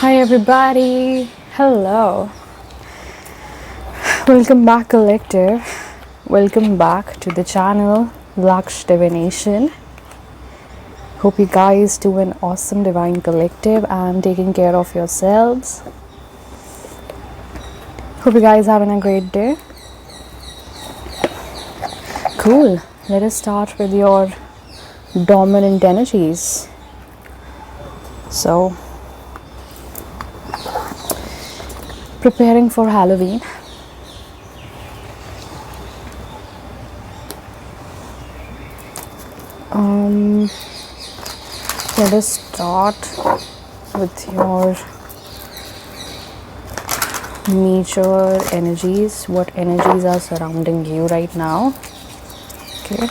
Hi everybody, hello, welcome back collective, welcome back to the channel Luxe Divination. Hope you guys do an awesome divine collective and taking care of yourselves. Hope you guys having a great day. Cool, let us start with your dominant energies. So preparing for Halloween. Let us start with your major energies. What energies are surrounding you right now? Okay.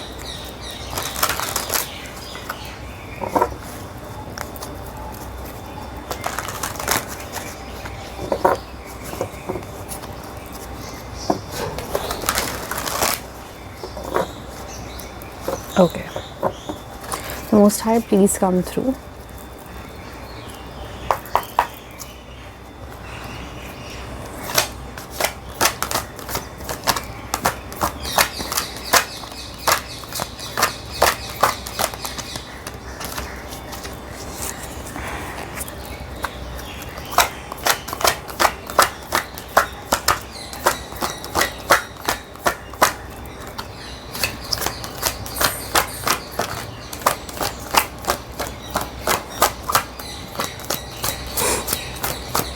Okay. The Most High, please come through.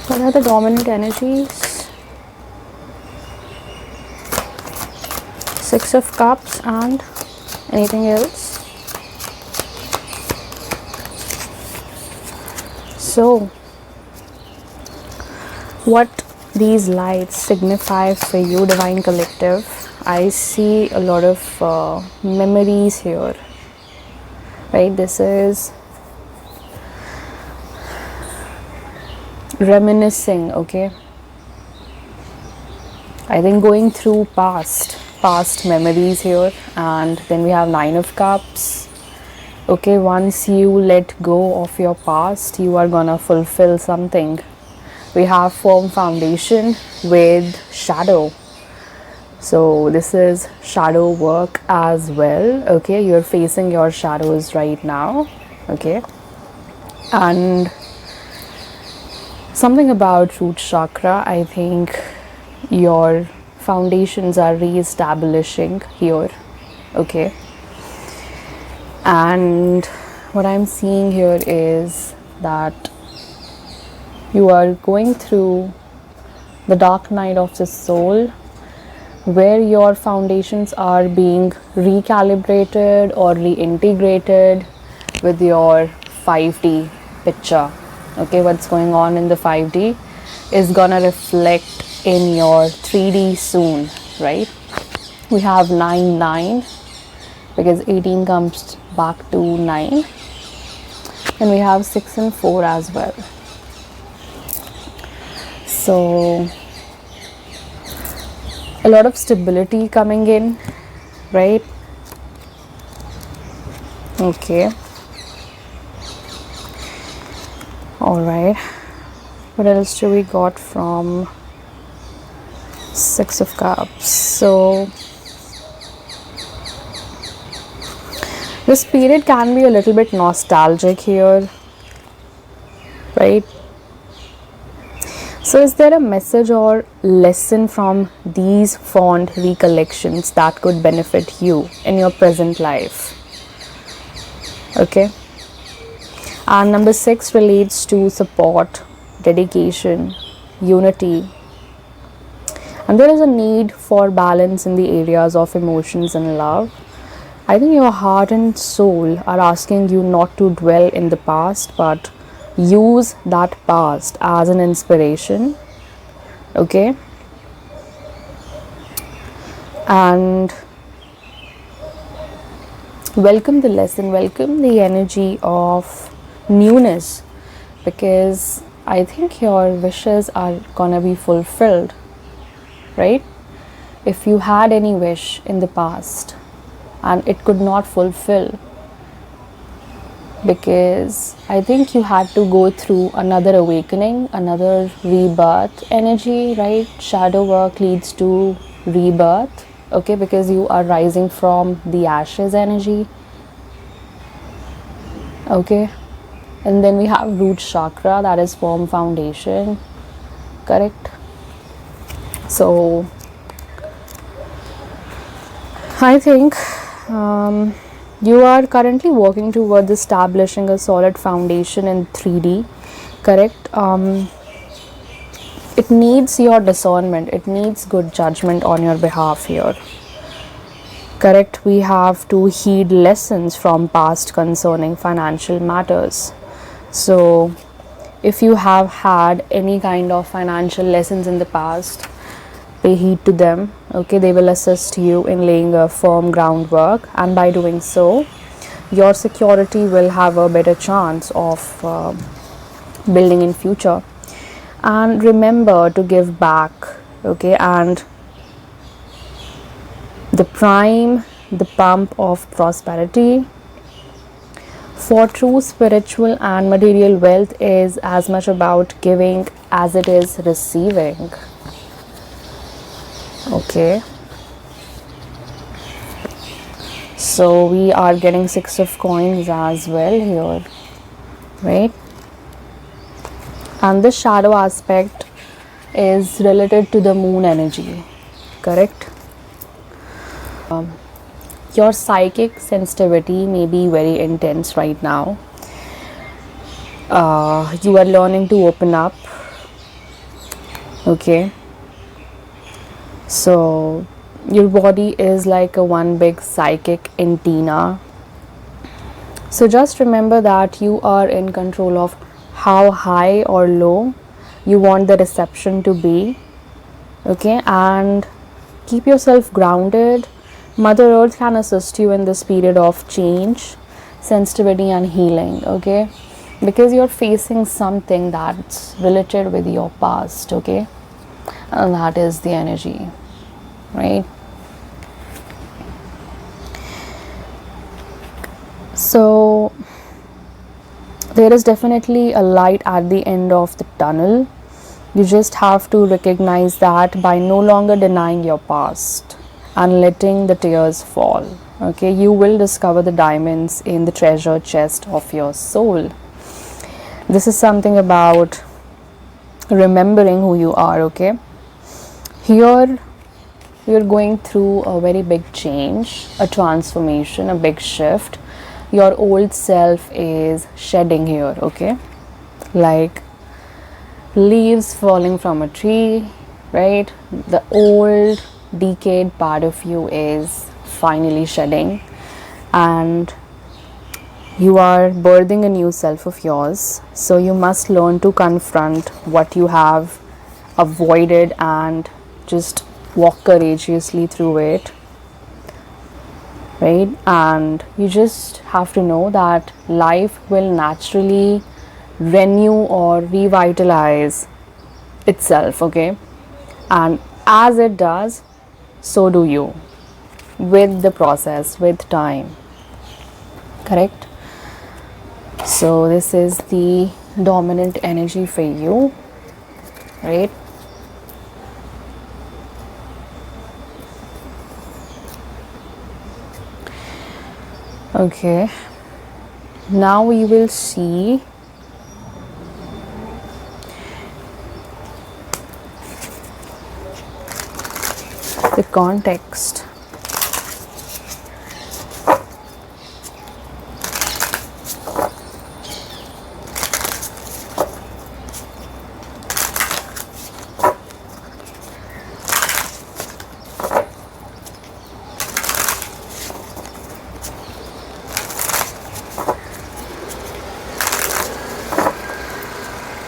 What are the dominant energies? Six of Cups and anything else? So, what these lights signify for you, Divine Collective? I see a lot of memories here, right? This is reminiscing, okay? I think going through past memories here. And then we have Nine of Cups. Okay, once you let go of your past, you are gonna fulfill something. We have firm foundation with shadow. So this is shadow work as well. Okay, you're facing your shadows right now. Okay, and something about root chakra, I think your foundations are re-establishing here. Okay, and what I'm seeing here is that you are going through the dark night of the soul, where your foundations are being recalibrated or reintegrated with your 5D picture. Okay, what's going on in the 5D is gonna reflect in your 3D soon, right? We have 9 because 18 comes back to 9, and we have 6 and 4 as well. So a lot of stability coming in, right? Okay, all right. What else do we got from Six of Cups? So this period can be a little bit nostalgic here, right? So is there a message or lesson from these fond recollections that could benefit you in your present life? Okay. And number 6 relates to support, dedication, unity. And there is a need for balance in the areas of emotions and love. I think your heart and soul are asking you not to dwell in the past, but use that past as an inspiration. Okay, and welcome the lesson, welcome the energy of newness, because I think your wishes are gonna be fulfilled, right? If you had any wish in the past and it could not fulfill, because I think you had to go through another awakening, another rebirth energy, right? Shadow work leads to rebirth, okay, because you are rising from the ashes energy, okay. And then we have root chakra, that is firm foundation, correct? So I think you are currently working towards establishing a solid foundation in 3D, correct? It needs your discernment, it needs good judgment on your behalf here, correct? We have to heed lessons from past concerning financial matters. So if you have had any kind of financial lessons in the past, pay heed to them, okay? They will assist you in laying a firm groundwork, and by doing so your security will have a better chance of building in future. And remember to give back, okay? And the pump of prosperity for true spiritual and material wealth is as much about giving as it is receiving, okay? So we are getting 6 of coins as well here, right? And this shadow aspect is related to the moon energy, correct? Your psychic sensitivity may be very intense right now. You are learning to open up, okay? So your body is like a one big psychic antenna. So just remember that you are in control of how high or low you want the reception to be, okay? And keep yourself grounded. Mother Earth can assist you in this period of change, sensitivity and healing, okay? Because you're facing something that's related with your past, okay? And that is the energy, right? So there is definitely a light at the end of the tunnel. You just have to recognize that by no longer denying your past and letting the tears fall, okay? You will discover the diamonds in the treasure chest of your soul. This is something about remembering who you are, okay? Here you're going through a very big change, a transformation, a big shift. Your old self is shedding here, okay? Like leaves falling from a tree, right? The old decayed part of you is finally shedding, and you are birthing a new self of yours. So you must learn to confront what you have avoided and just walk courageously through it, right? And you just have to know that life will naturally renew or revitalize itself, okay? And as it does, so do you, with the process, with time, correct? So this is the dominant energy for you, right? Okay, now we will see the context.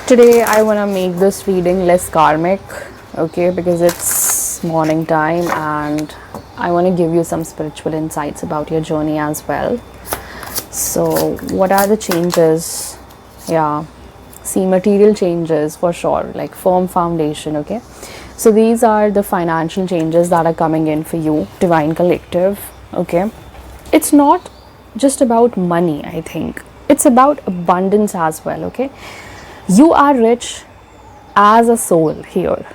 Today I want to make this reading less karmic, okay, because it's morning time and I want to give you some spiritual insights about your journey as well. So what are the changes? Yeah, see, material changes for sure, like firm foundation, okay? So these are the financial changes that are coming in for you, Divine Collective, okay? It's not just about money, I think. it's about abundance as well. Okay, you are rich as a soul here.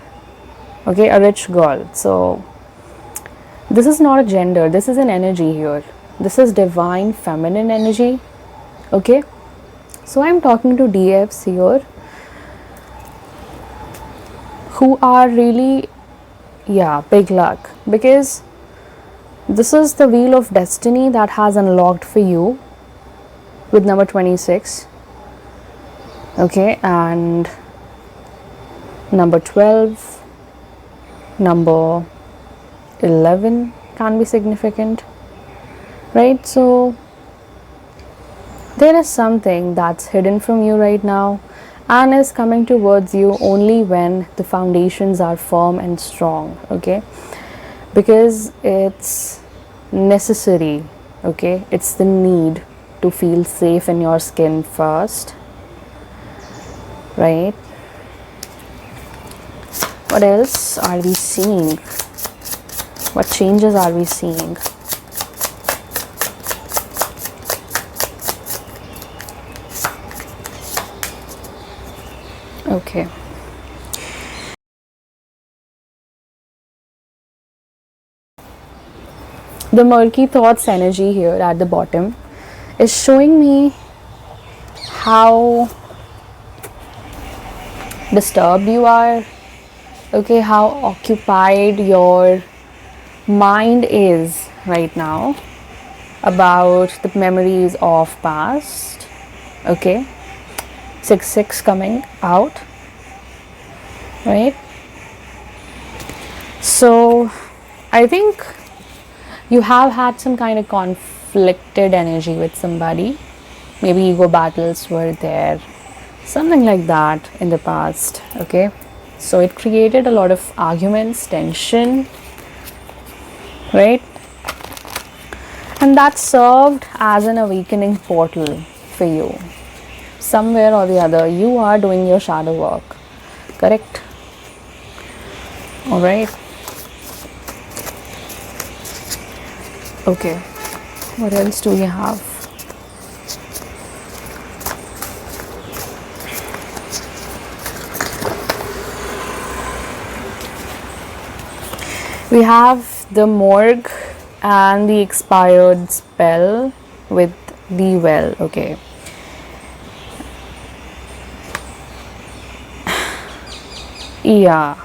Okay, a rich girl. So this is not a gender, this is an energy here. This is divine feminine energy. Okay, so I'm talking to DFs here who are really, yeah, big luck, because this is the wheel of destiny that has unlocked for you with number 26. Okay, and number 12, number 11 can be significant, right? So there is something that's hidden from you right now and is coming towards you only when the foundations are firm and strong. Okay, because it's necessary. Okay, it's the need to feel safe in your skin first, right? What else are we seeing? What changes are we seeing? Okay. The murky thoughts energy here at the bottom is showing me how disturbed you are. Okay, how occupied your mind is right now about the memories of past. Okay, 6-6 coming out, right? So I think you have had some kind of conflicted energy with somebody. Maybe ego battles were there, something like that in the past. Okay, so it created a lot of arguments, tension, right? And that served as an awakening portal for you. Somewhere or the other, you are doing your shadow work, correct? All right. Okay, what else do we have? We have the morgue and the expired spell with the well. Okay, yeah,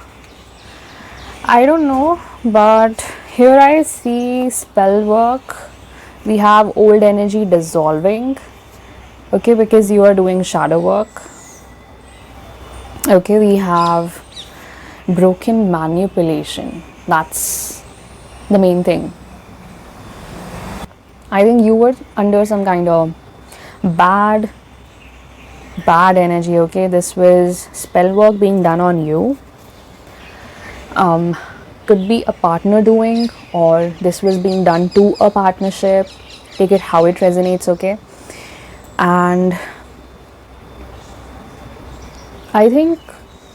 I don't know, but here I see spell work. We have old energy dissolving. Okay, because you are doing shadow work. Okay, we have broken manipulation. That's the main thing. I think you were under some kind of bad energy. Okay, this was spell work being done on you. Could be a partner doing, or this was being done to a partnership. Take it how it resonates. Okay, and I think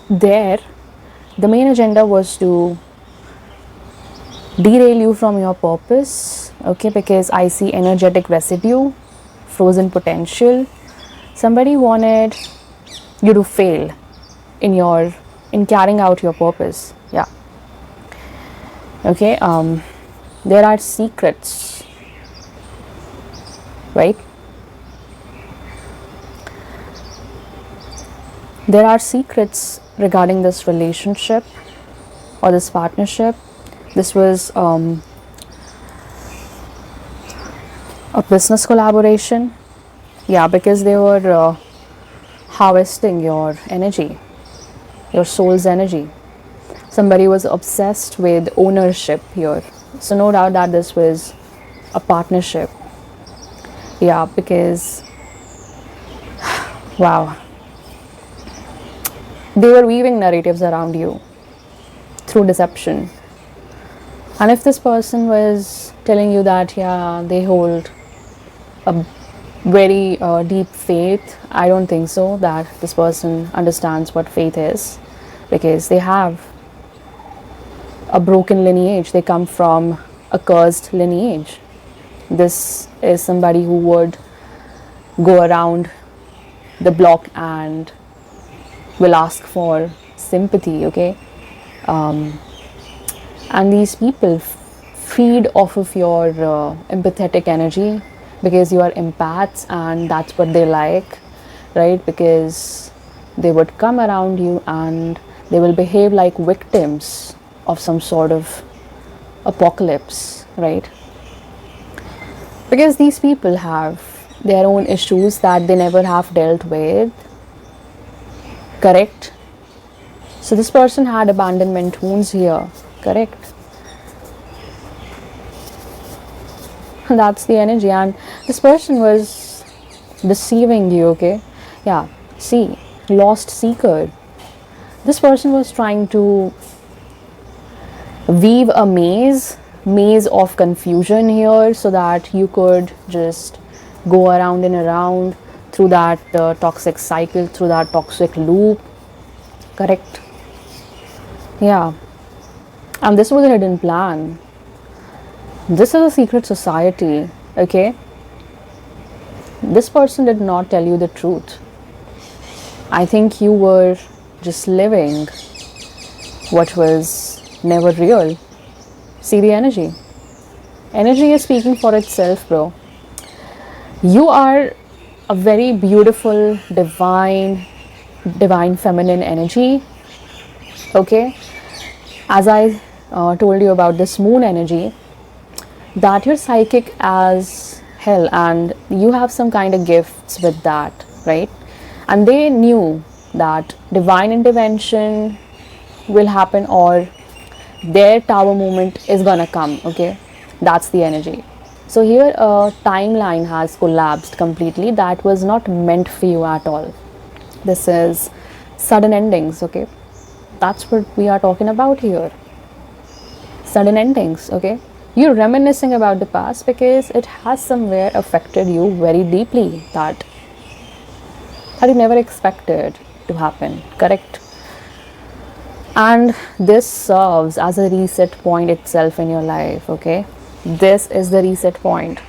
there the main agenda was to derail you from your purpose. Okay, because I see energetic residue, frozen potential. Somebody wanted you to fail in carrying out your purpose. Yeah. Okay, there are secrets, right? There are secrets regarding this relationship or this partnership. This was a business collaboration. Yeah, because they were harvesting your energy, your soul's energy. Somebody was obsessed with ownership here. So no doubt that this was a partnership. Yeah, because wow, they were weaving narratives around you through deception. And if this person was telling you that, yeah, they hold a very deep faith, I don't think so that this person understands what faith is, because they have a broken lineage. They come from a cursed lineage. This is somebody who would go around the block and will ask for sympathy, okay? And these people feed off of your empathetic energy, because you are empaths and that's what they like, right? Because they would come around you and they will behave like victims of some sort of apocalypse, right? Because these people have their own issues that they never have dealt with, correct? So this person had abandonment wounds here, correct? That's the energy, and this person was deceiving you, okay? Yeah, see, lost seeker. This person was trying to weave a maze of confusion here, so that you could just go around and around through that toxic cycle, through that toxic loop, correct? Yeah, and this was a hidden plan. This is a secret society, okay? This person did not tell you the truth. I think you were just living what was never real. See the energy. Energy is speaking for itself, bro. You are a very beautiful, divine feminine energy, okay? As I told you about this moon energy, that you're psychic as hell and you have some kind of gifts with that, right? And they knew that divine intervention will happen, or their tower moment is gonna come, okay? That's the energy. So here a timeline has collapsed completely that was not meant for you at all. This is sudden endings, okay? That's what we are talking about here. Sudden endings, okay? You're reminiscing about the past because it has somewhere affected you very deeply, that you never expected to happen, correct? And this serves as a reset point itself in your life, okay? This is the reset point,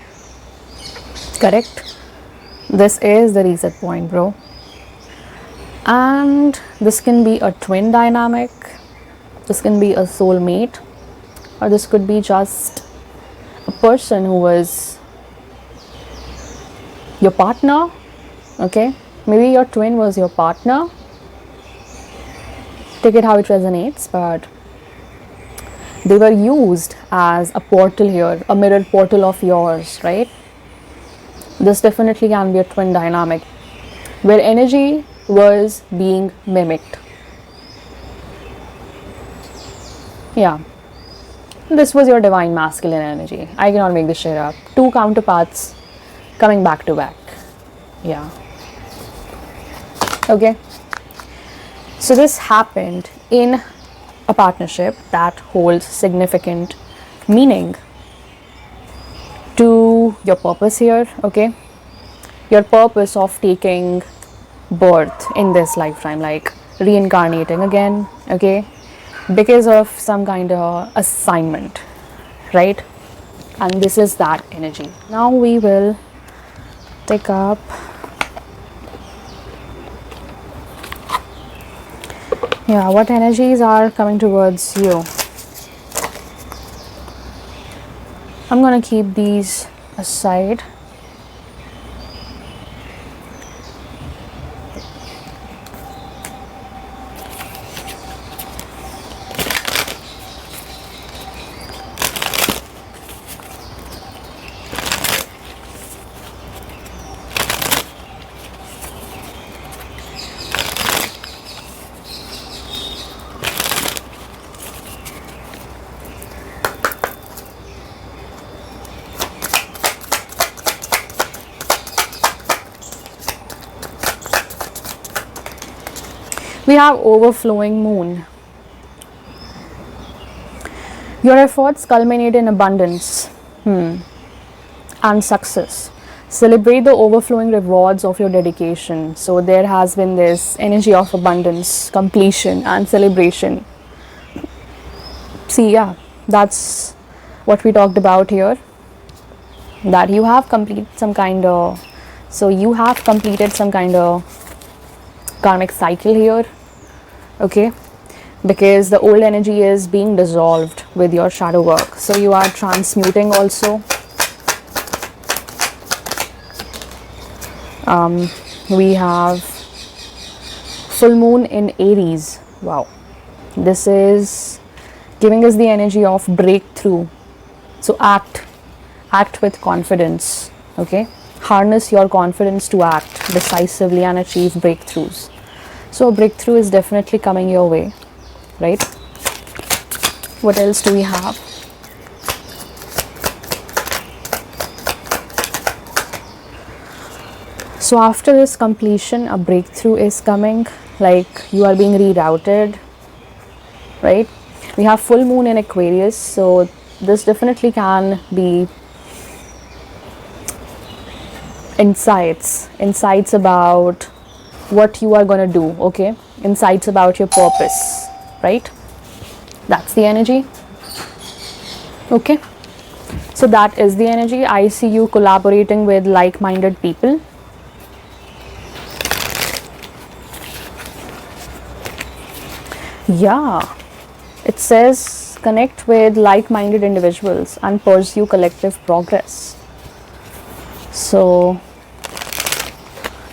correct? This is the reset point, bro. And this can be a twin dynamic, this can be a soulmate, or this could be just a person who was your partner, okay? Maybe your twin was your partner. Take it how it resonates, but they were used as a portal here, a mirror portal of yours, right? This definitely can be a twin dynamic where energy was being mimicked. Yeah. This was your divine masculine energy. I cannot make this shit up. Two counterparts coming back to back. Yeah. Okay. So this happened in a partnership that holds significant meaning to your purpose here, okay? Your purpose of taking birth in this lifetime, like reincarnating again, okay? Because of some kind of assignment, right? And this is that energy. Now we will take up what energies are coming towards you. I'm gonna keep these aside. We have overflowing moon. Your efforts culminate in abundance and success. Celebrate the overflowing rewards of your dedication. So there has been this energy of abundance, completion and celebration. See, that's what we talked about here. That you have completed some kind of So you have completed some kind of karmic cycle here, okay, because the old energy is being dissolved with your shadow work. So you are transmuting also. We have full moon in Aries. Wow, this is giving us the energy of breakthrough. So act with confidence, okay, harness your confidence to act decisively and achieve breakthroughs. So a breakthrough is definitely coming your way, right? What else do we have? So after this completion, a breakthrough is coming, like you are being rerouted, right? We have full moon in Aquarius, so this definitely can be insights about what you are going to do, okay, insights about your purpose, right? That's the energy, okay. So that is the energy. I see you collaborating with like-minded people. Yeah, it says connect with like-minded individuals and pursue collective progress. So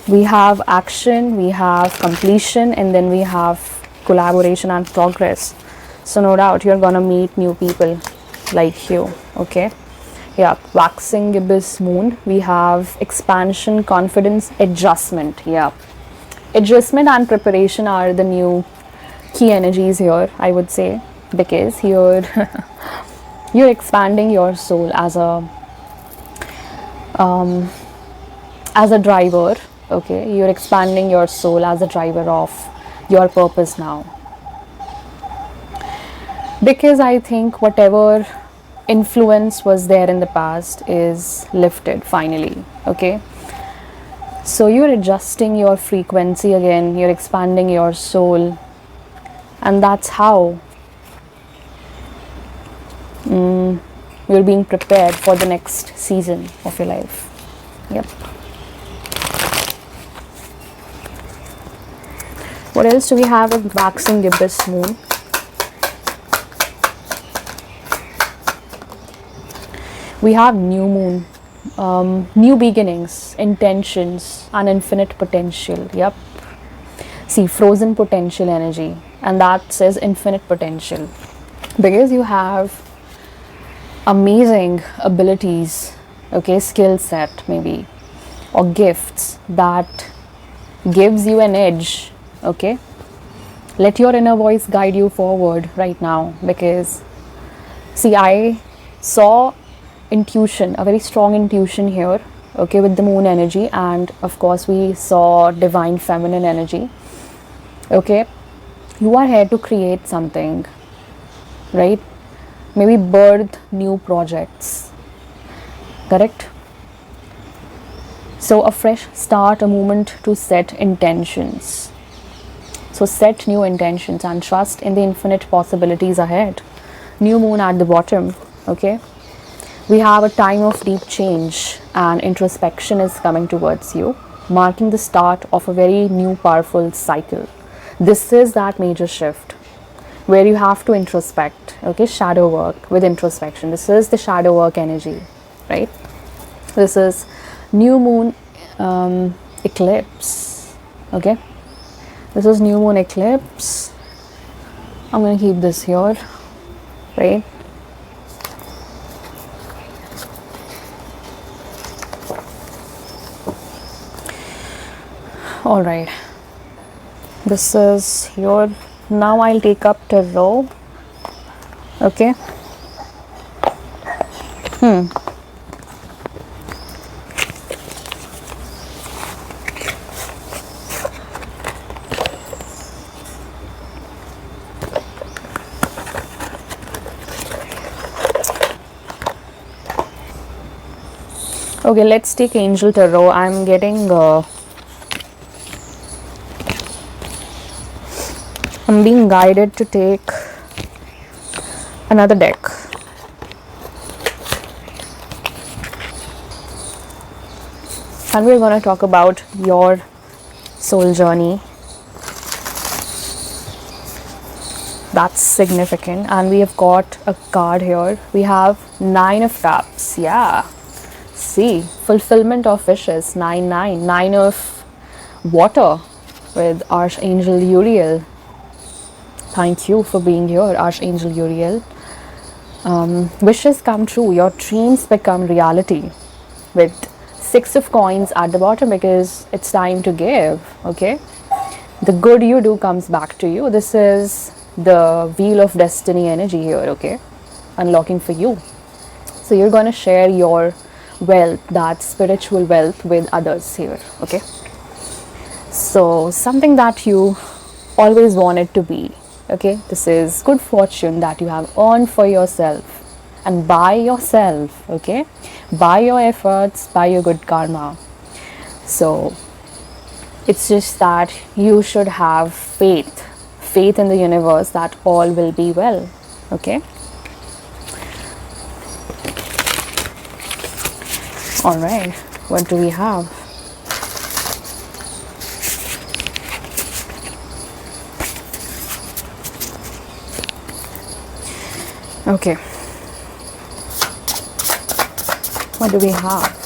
we have action, we have completion, and then we have collaboration and progress. So no doubt you're gonna meet new people like you, okay. Yeah, waxing gibbous moon, we have expansion, confidence, adjustment. Yeah, adjustment and preparation are the new key energies here, I would say, because here you're expanding your soul as a driver, okay. You're expanding your soul as a driver of your purpose now, because I think whatever influence was there in the past is lifted finally, okay. So you're adjusting your frequency again, you're expanding your soul, and that's how you're being prepared for the next season of your life. Yep. What else do we have with waxing gibbous moon? We have new moon, new beginnings, intentions, and infinite potential. Yep. See, frozen potential energy, and that says infinite potential, because you have amazing abilities, okay, skill set maybe, or gifts that gives you an edge, okay. Let your inner voice guide you forward right now, because see, I saw intuition, a very strong intuition here, okay, with the moon energy, and of course we saw divine feminine energy, okay. You are here to create something, right? Maybe birth new projects, correct? So a fresh start, a moment to set intentions. So set new intentions and trust in the infinite possibilities ahead. New moon at the bottom, okay. We have a time of deep change and introspection is coming towards you, marking the start of a very new powerful cycle. This is that major shift where you have to introspect, okay, shadow work with introspection. This is the shadow work energy, right? This is new moon eclipse, okay. This is new moon eclipse. I'm going to keep this here, right? All right, this is here. Now I'll take up tarot, okay. Okay, let's take angel tarot. I'm getting I'm being guided to take another deck. And we're going to talk about your soul journey. That's significant. And we have got a card here. We have 9 of Cups. Yeah. See, fulfillment of wishes. 9, 9. 9 of water with Archangel Uriel. Thank you for being here, Archangel Uriel. Wishes come true. Your dreams become reality. With 6 of coins at the bottom, because it's time to give. Okay. The good you do comes back to you. This is the wheel of destiny energy here. Okay. Unlocking for you. So you're going to share your wealth, that spiritual wealth, with others here. Okay. So something that you always wanted to be. Okay. This is good fortune that you have earned for yourself and by yourself. Okay. By your efforts, by your good karma. So it's just that you should have faith in the universe that all will be well. Okay. All right. What do we have? Okay. What do we have?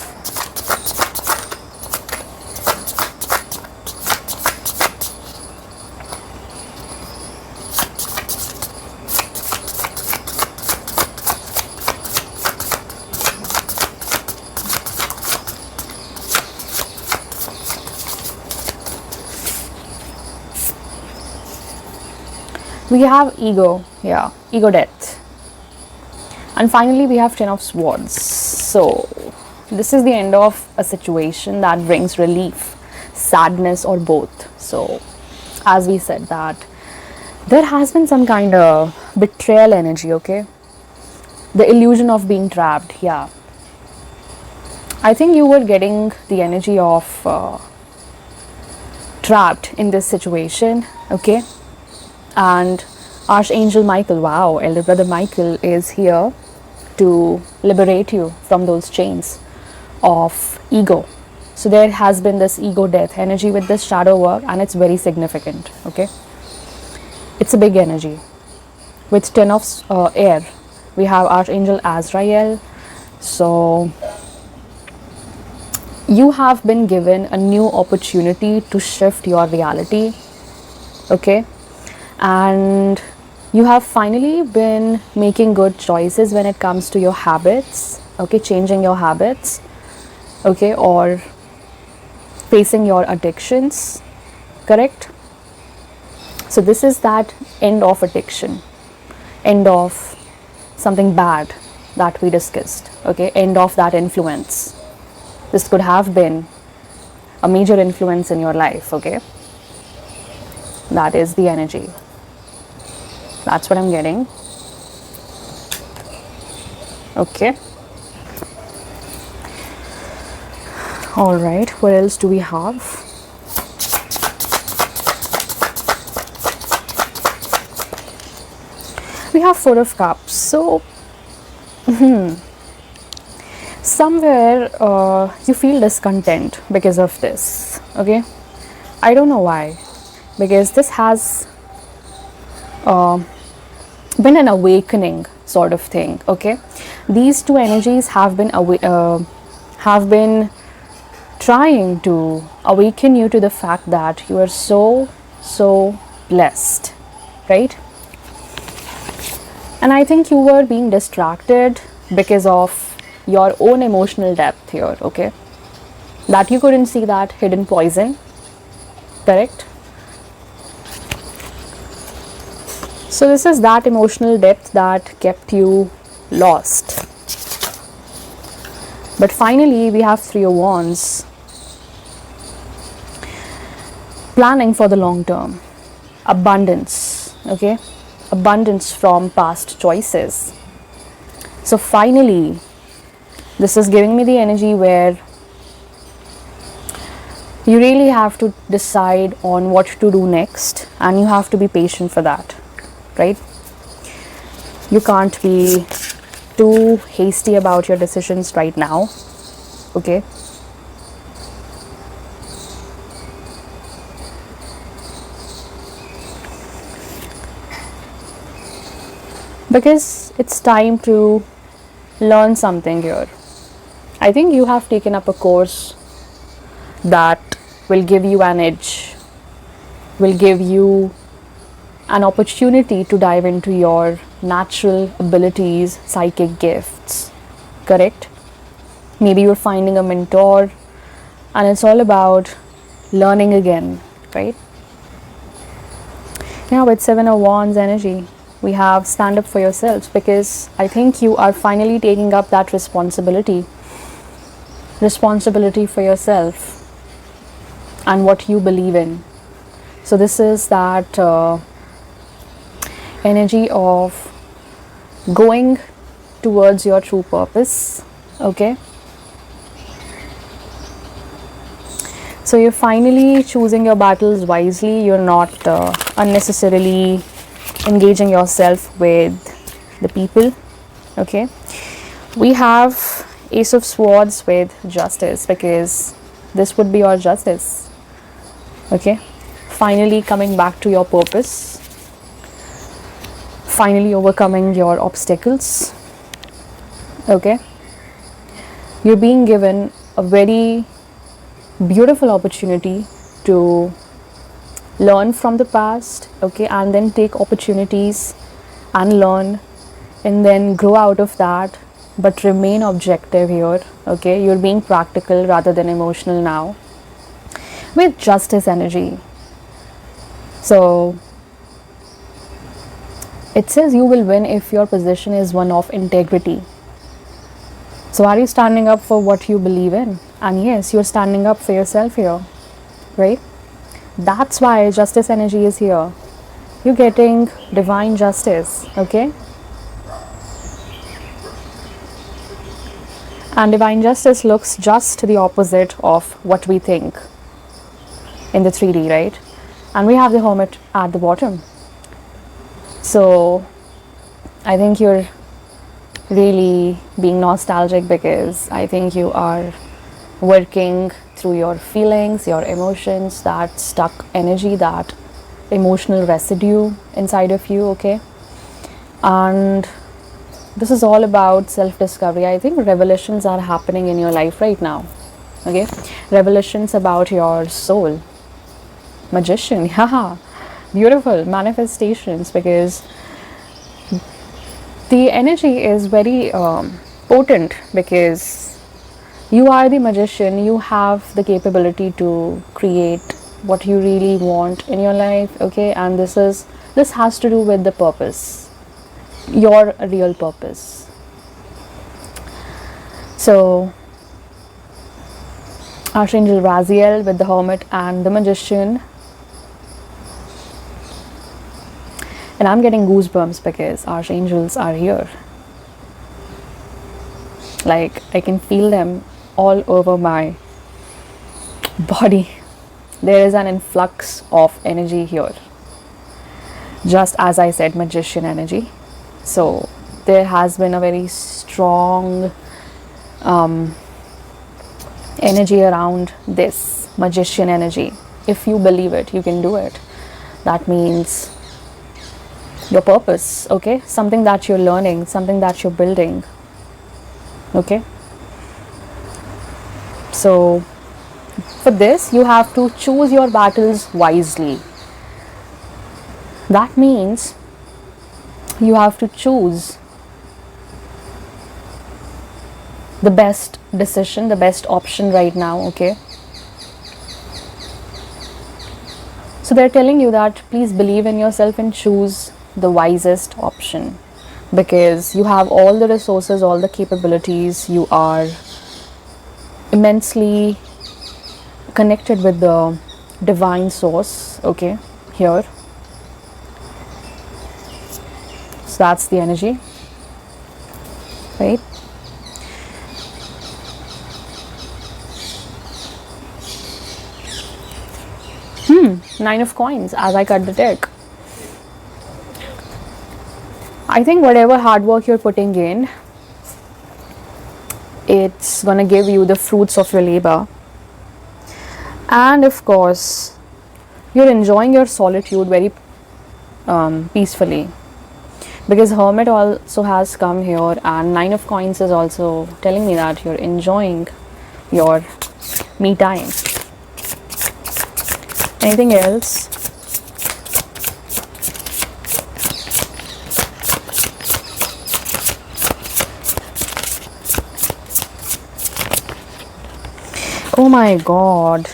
We have ego. Yeah, ego death. And finally, we have 10 of Swords. So, this is the end of a situation that brings relief, sadness, or both. So, as we said that there has been some kind of betrayal energy, okay? The illusion of being trapped, yeah. I think you were getting the energy of trapped in this situation, okay? And Archangel Michael, wow, Elder Brother Michael is here to liberate you from those chains of ego. So there has been this ego death energy with this shadow work, and it's very significant. Okay, it's a big energy. With 10 of air, we have Archangel Azrael. So you have been given a new opportunity to shift your reality. Okay, and you have finally been making good choices when it comes to your habits. Okay, changing your habits. Okay, or facing your addictions. Correct. So this is that end of addiction, end of something bad that we discussed. Okay, end of that influence. This could have been a major influence in your life. Okay, that is the energy. That's what I'm getting. Okay. All right. What else do we have? We have 4 of Cups. So, somewhere you feel discontent because of this. Okay. I don't know why. Because this has been an awakening sort of thing. Okay, these two energies have been trying to awaken you to the fact that you are so blessed, right? And I think you were being distracted because of your own emotional depth here. Okay, that you couldn't see that hidden poison. Correct. So this is that emotional depth that kept you lost. But finally, we have 3 of Wands. Planning for the long term. Abundance. Okay. Abundance from past choices. So finally, this is giving me the energy where you really have to decide on what to do next, and you have to be patient for that. Right? You can't be too hasty about your decisions right now. Okay? because it's time to learn something here. I think you have taken up a course that will give you an edge, will give you an opportunity to dive into your natural abilities, psychic gifts. Correct? Maybe you're finding a mentor and it's all about learning again, right? Now, with Seven of Wands energy, we have stand up for yourselves, because I think you are finally taking up that responsibility for yourself and what you believe in. So this is that energy of going towards your true purpose. Okay, so you're finally choosing your battles wisely. You're not unnecessarily engaging yourself with the people. Okay, we have Ace of Swords with Justice, because this would be your justice. Okay, finally coming back to your purpose, finally overcoming your obstacles. Okay, you're being given a very beautiful opportunity to learn from the past, okay, and then take opportunities and learn and then grow out of that, but remain objective here. Okay, you're being practical rather than emotional now with Justice energy. So it says you will win if your position is one of integrity. So are you standing up for what you believe in? And yes, you're standing up for yourself here, right? That's why Justice energy is here. You're getting divine justice, okay? And divine justice looks just the opposite of what we think in the 3D, right? And we have the Hermit at the bottom. So I think you're really being nostalgic, because I think you are working through your feelings, your emotions, that stuck energy, that emotional residue inside of you. Okay, and this is all about self-discovery. I think revelations are happening in your life right now. Okay, revelations about your soul. Magician, yeah, beautiful manifestations, because the energy is very potent, because you are the magician. You have the capability to create what you really want in your life. Okay, and this has to do with the purpose, your real purpose. So Archangel Raziel with the Hermit and the Magician. And I'm getting goosebumps because archangels are here. Like, I can feel them all over my body. There is an influx of energy here. Just as I said, magician energy. So there has been a very strong energy around this magician energy. If you believe it, you can do it. That means your purpose, okay? Something that you're learning, something that you're building, okay? So for this, you have to choose your battles wisely. That means you have to choose the best decision, the best option right now, okay? So they're telling you that please believe in yourself and choose the wisest option, because you have all the resources, all the capabilities. You are immensely connected with the divine source, okay, here. So that's the energy, right? Nine of Coins as I cut the deck. I think whatever hard work you're putting in, it's gonna give you the fruits of your labor. And of course, you're enjoying your solitude very peacefully. Because Hermit also has come here, and Nine of Coins is also telling me that you're enjoying your me time. Anything else? Oh my god,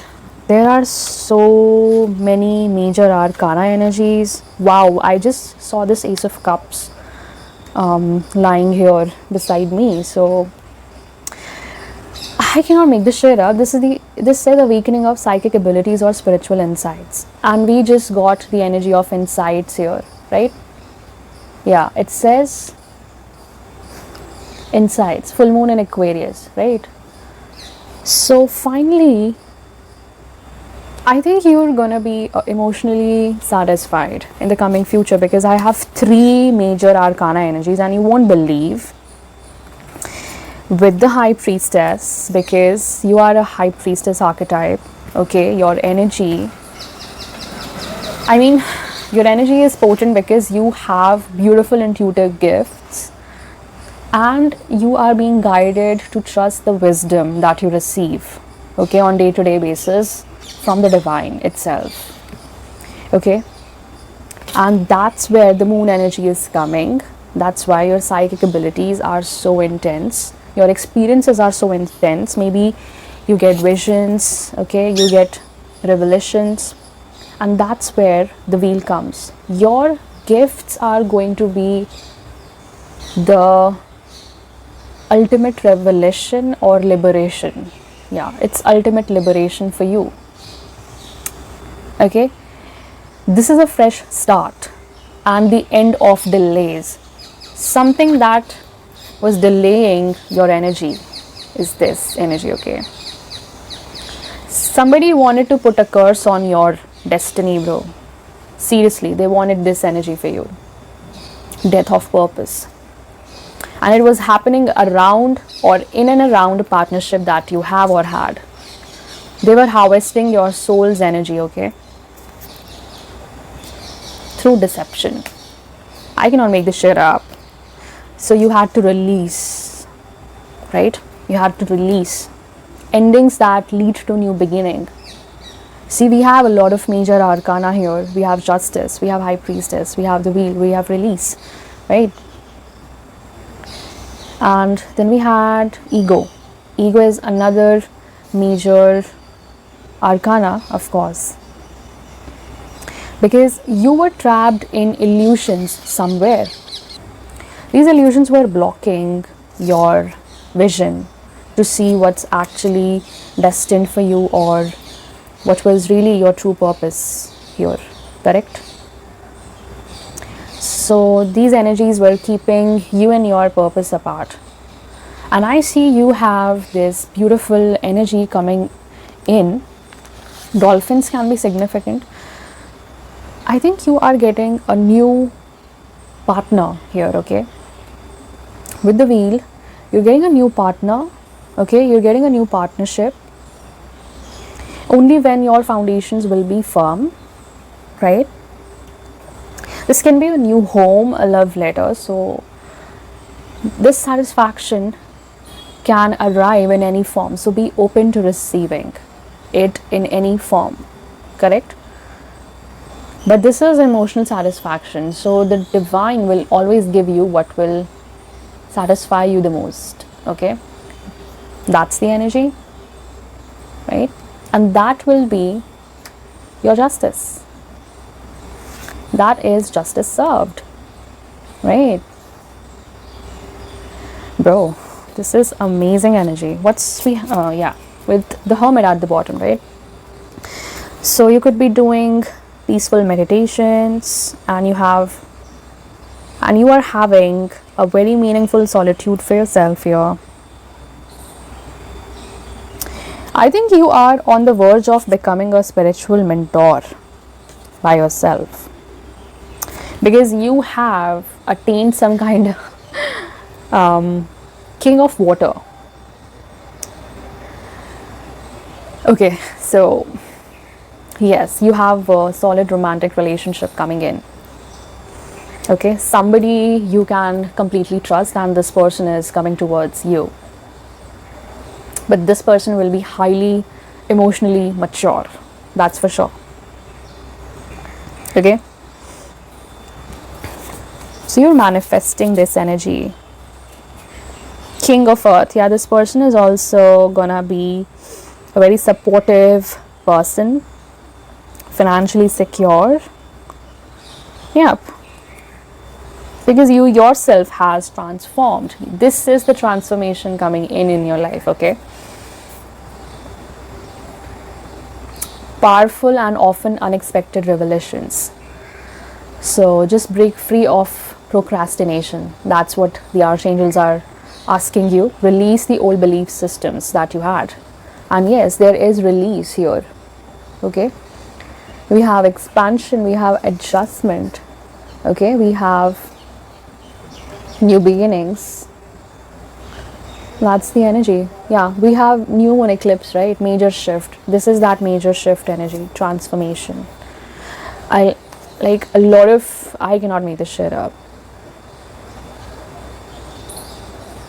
there are so many major arcana energies. Wow, I just saw this Ace of Cups lying here beside me. So I cannot make this shit up. This says awakening of psychic abilities or spiritual insights, and we just got the energy of insights here, right? Yeah, it says insights, full moon in Aquarius, right? So finally, I think you're gonna be emotionally satisfied in the coming future, because I have 3 major arcana energies, and you won't believe, with the High Priestess, because you are a High Priestess archetype. Okay, your energy, I mean, your energy is potent because you have beautiful intuitive gifts, and you are being guided to trust the wisdom that you receive, okay, on day-to-day basis from the divine itself. Okay, and that's where the moon energy is coming. That's why your psychic abilities are so intense, your experiences are so intense. Maybe you get visions, okay, you get revelations, and that's where the wheel comes. Your gifts are going to be the ultimate revelation or liberation. Yeah, it's ultimate liberation for you. Okay, this is a fresh start and the end of delays. Something that was delaying your energy is this energy. Okay, somebody wanted to put a curse on your destiny, bro. Seriously, they wanted this energy for you, death of purpose. And it was happening around or in and around a partnership that you have or had. They were harvesting your soul's energy, okay, through deception. I cannot make this shit up. So you had to release, right? You had to release endings that lead to new beginning. See, we have a lot of major arcana here. We have Justice, we have High Priestess, we have the Wheel, we have Release, right? And then we had Ego. Ego is another major arcana, of course, because you were trapped in illusions somewhere. These illusions were blocking your vision to see what's actually destined for you, or what was really your true purpose here, correct? So these energies were keeping you and your purpose apart. And I see you have this beautiful energy coming in. Dolphins can be significant. I think you are getting a new partner here, okay? With the Wheel, you're getting a new partner, okay? You're getting a new partnership only when your foundations will be firm, right? This can be a new home, a love letter. So this satisfaction can arrive in any form. So be open to receiving it in any form, correct? But this is emotional satisfaction. So the divine will always give you what will satisfy you the most, okay? That's the energy, right? And that will be your justice. That is justice served, right? Bro, this is amazing energy. What's we yeah, with the Hermit at the bottom, right? So you could be doing peaceful meditations, and you are having a very meaningful solitude for yourself here. I think you are on the verge of becoming a spiritual mentor by yourself, because you have attained some kind of king of water. Okay, so yes, you have a solid romantic relationship coming in. Okay, somebody you can completely trust, and this person is coming towards you. But this person will be highly emotionally mature, that's for sure. Okay, so you're manifesting this energy. King of Earth, yeah, this person is also gonna be a very supportive person, financially secure. Yep, because you yourself has transformed. This is the transformation coming in your life. Okay, powerful and often unexpected revelations. So just break free of procrastination. That's what the archangels are asking you. Release the old belief systems that you had. And yes, there is release here. Okay, we have expansion, we have adjustment. Okay, we have new beginnings. That's the energy. Yeah, we have new moon eclipse, right? Major shift. This is that major shift energy, transformation. I like a lot of, I cannot make this shit up.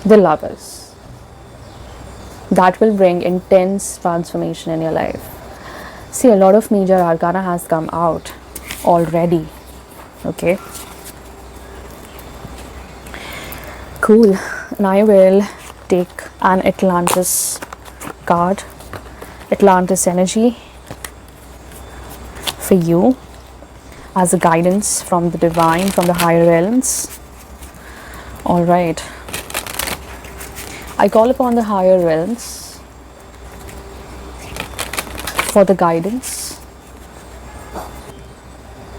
The Lovers. That will bring intense transformation in your life. See, a lot of major arcana has come out already. Okay. Cool. And I will take an Atlantis card. Atlantis energy for you as a guidance from the divine, from the higher realms. All right. I call upon the higher realms for the guidance.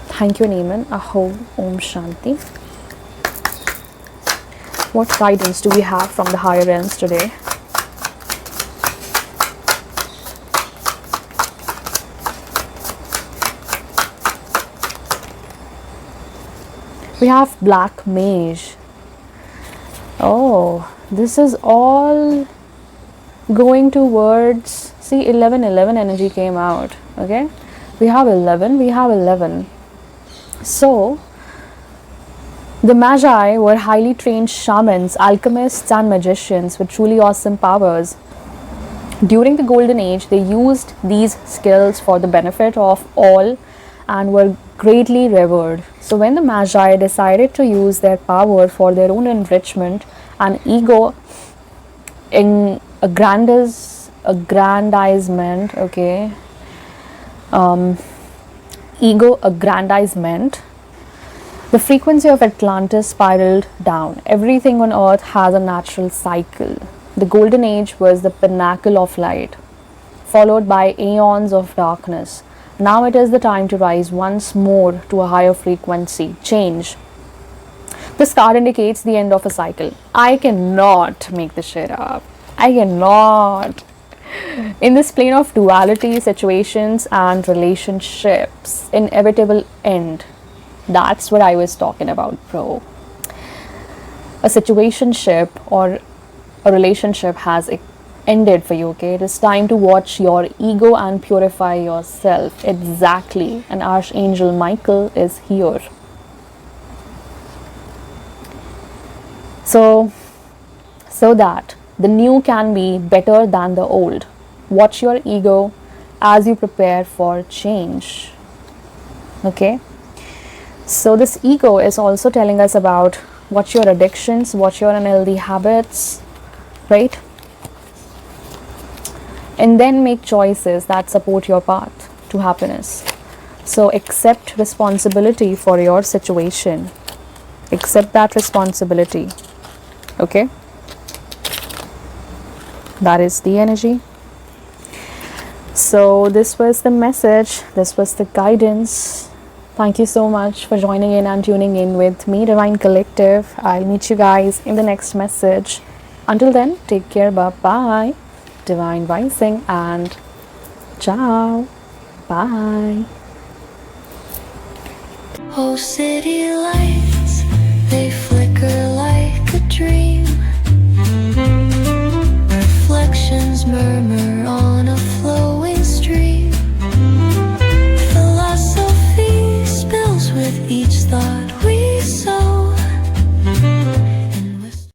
Thank you, Neiman. Aho, Om Shanti. What guidance do we have from the higher realms today? We have Black Mage. Oh, this is all going towards, see, 11 energy came out. Okay, we have 11. So the Magi were highly trained shamans, alchemists and magicians with truly awesome powers. During the Golden Age, they used these skills for the benefit of all and were greatly revered. So when the Magi decided to use their power for their own enrichment and ego in aggrandizement, okay, ego aggrandizement, the frequency of Atlantis spiraled down. Everything on Earth has a natural cycle. The Golden Age was the pinnacle of light, followed by aeons of darkness. Now it is the time to rise once more to a higher frequency, change. This card indicates the end of a cycle. I cannot make this shit up. I cannot. In this plane of duality, situations and relationships, inevitable end. That's what I was talking about, bro. A situationship or a relationship has ended for you, okay? It is time to watch your ego and purify yourself. Exactly. And Archangel Michael is here. So that the new can be better than the old. Watch your ego as you prepare for change. Okay? So this ego is also telling us about watch your addictions, watch your unhealthy habits, right? And then make choices that support your path to happiness. So accept responsibility for your situation. Accept that responsibility. Okay? That is the energy. So this was the message. This was the guidance. Thank you so much for joining in and tuning in with me, Divine Collective. I'll meet you guys in the next message. Until then, take care. Bye-bye. Divine Rising and ciao. Bye. Oh, city light.